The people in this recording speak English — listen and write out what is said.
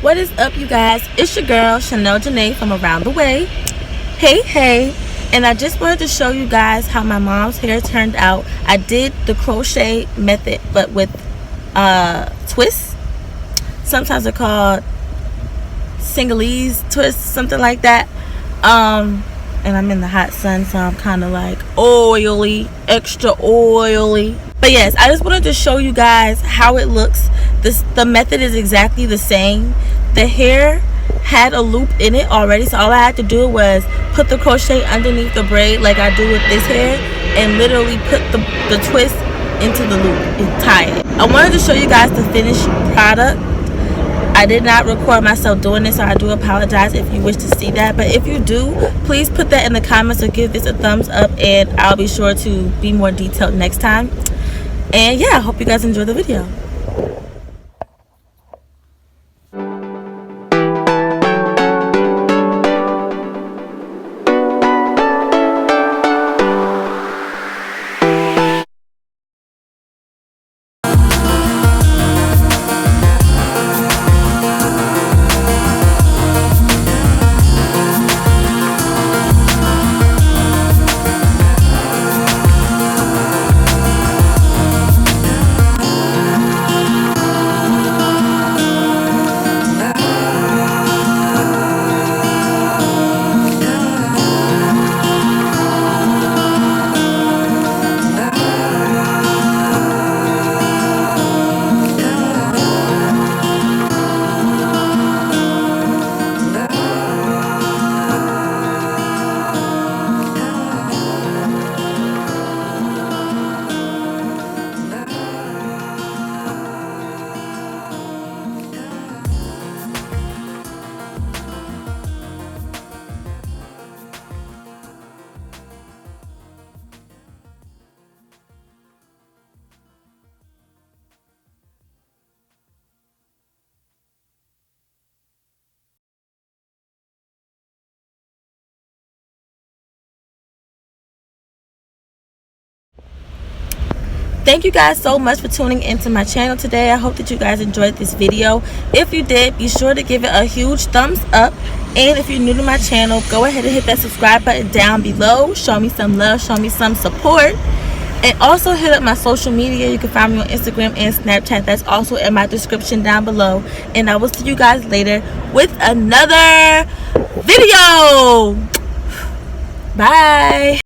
What is up, you guys? It's your girl Shanelle.janai from around the way. Hey, and I just wanted to show you guys how my mom's hair turned out. I did the crochet method but with twists. Sometimes they're called Senegalese twists, something like that. And I'm in the hot sun, so I'm kind of like oily, extra oily. But yes, I just wanted to show you guys how it looks. The method is exactly the same. The hair had a loop in it already, so all I had to do was put the crochet underneath the braid like I do with this hair and literally put the twist into the loop and tie it. I wanted to show you guys the finished product. I did not record myself doing this, so I do apologize if you wish to see that. But if you do, please put that in the comments or give this a thumbs up, and I'll be sure to be more detailed next time. And yeah, I hope you guys enjoy the video. Thank you guys so much for tuning into my channel today. I hope that you guys enjoyed this video. If you did, be sure to give it a huge thumbs up. And if you're new to my channel, go ahead and hit that subscribe button down below. Show me some love, show me some support. And also hit up my social media. You can find me on Instagram and Snapchat. That's also in my description down below. And I will see you guys later with another video. Bye.